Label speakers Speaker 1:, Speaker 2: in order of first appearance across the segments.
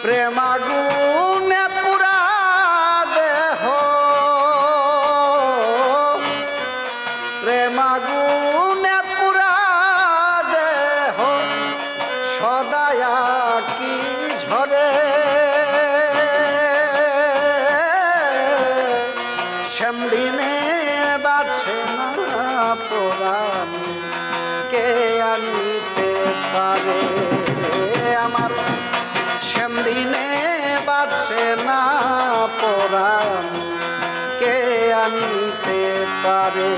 Speaker 1: প্রেমাগুনে পুরা দেহ প্রেমাগুনে পুরা দেহ সদায়া কি ঝরে সেমদিনে বাছে না পরাণ কে আনিতে পারে আমার সেমদিনে বাছে না পরাণ কে আনিতে পারে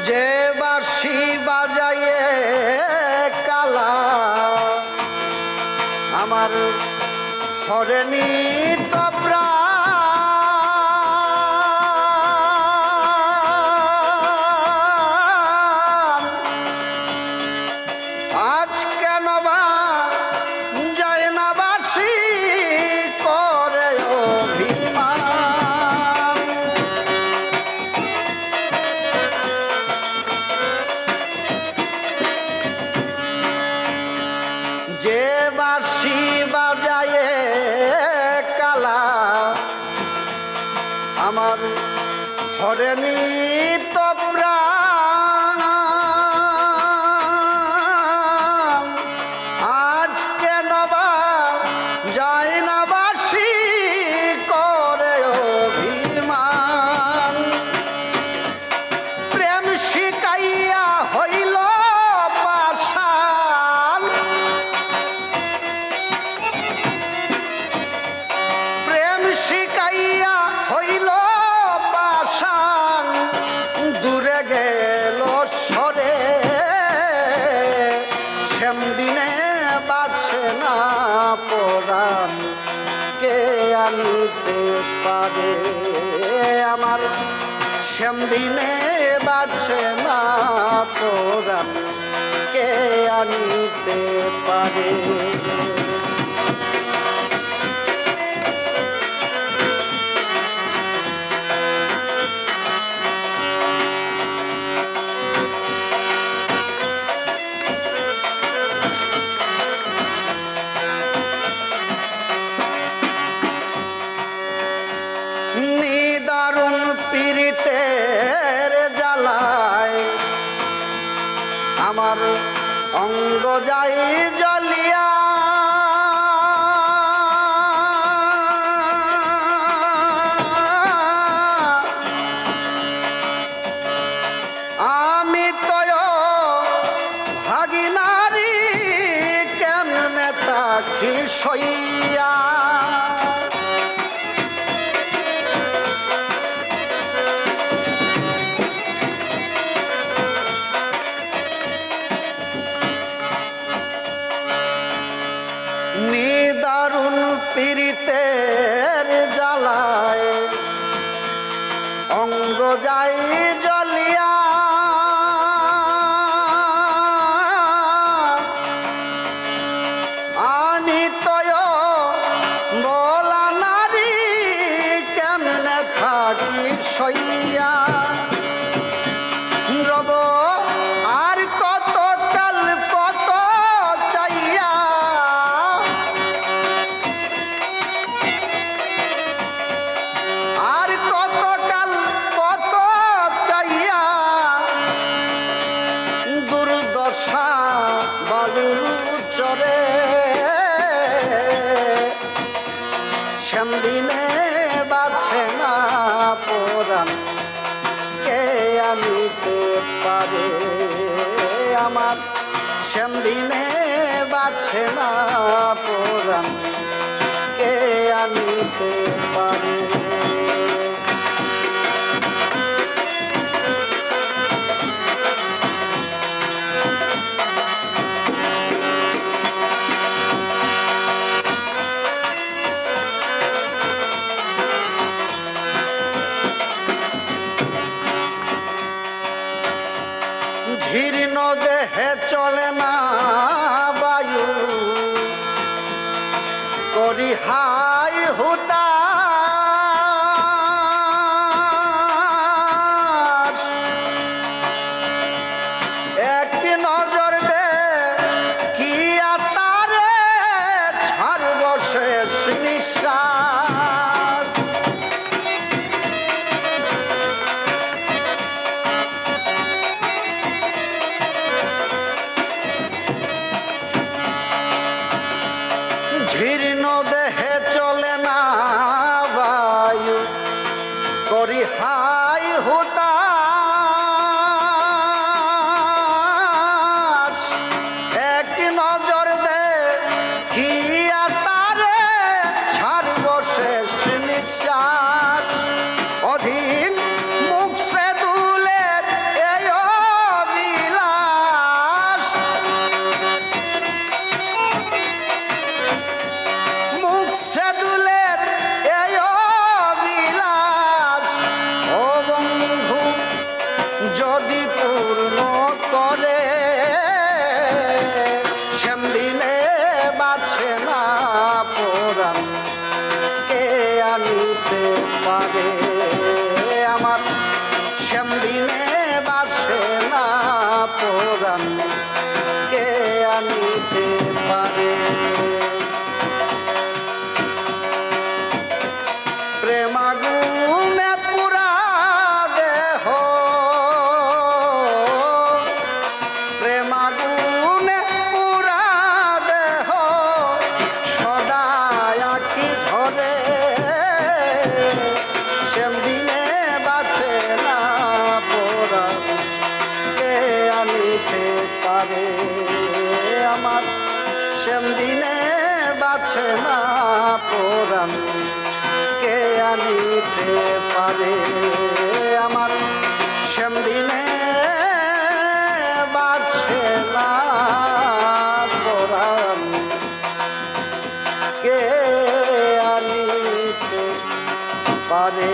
Speaker 1: যে বাঁশি বাজায়ে কালা আমার হরেনি তো প্রাণ আজ কেন বা যায় না বাঁশি করে অভিমান যে বাঁশি বাজায়ে কালা আমার হরেনি তো প্রাণ আজ কেন বা যায় না বাঁশি করে অভিমান প্রেম শিকাইয়া হইল পাষাণ প্রেম শিকাইয়া হইল পাষাণ দূরে গেল সরে সেমদিনে বাছে না পরাণ কে আনিতে পারে আমার সেমদিনে বাছে না পরাণ কে আনিতে পারে নিদারুণ পীড়িতের জ্বালায় আমার অঙ্গ যাই জ্বলিয়া আমি তয় ভাগিনারি কেমনে থাকি সইয়া নিদারুণ পীড়িতের জ্বালায় অঙ্গ যাই জ্বলিয়া আমি তয় বলা নারী কেমনে থাকি সইয়া রব আর কত কাল কত চাইয়া আর কত কাল কত চাইয়া দুর্দশা বালুর চরে সেমদিনে বাছে না পরাণ কে আনিতে পারে আমার সেমদিনে বাছে না পরাণ কে আনিতে পারে জীর্ণ দেহে চলে না বায়ু, করি হাই হুতাশ। এক নজর দে কি তারে ছাড়ব শেষ নিঃশ্বাস। জীর্ণ দেহে চলে না বায়ু, করি হাই হুতাশ। এক নজর দে কি তারে ছাড়ব শেষ নিঃশ্বাস। অধীন মুখ সে দুলের এই অবিলাস, মুখ সে দুলের এই অবিলাস। ও বন্ধু যদি পূর্ণ করে সেমদিনে বাছে না পরাণ, কে আনিতে পারে আমার। সেমদিনে বাছে না পরাণ, কে আনিতে পারে। প্রেমাগুনে পুরা দেহ, প্রেমাগুনে পুরা দেহ সদাই আঁকি ধরে। সেমদিনে বাঁচে না পরাণ, কে আনিতে পারে আমার। সেমদিনে বাঁচে না পরাণ, কে আনিতে পারে আমার। সেমদিনে বাঁচে না পরাণ, কে আনিতে পারে।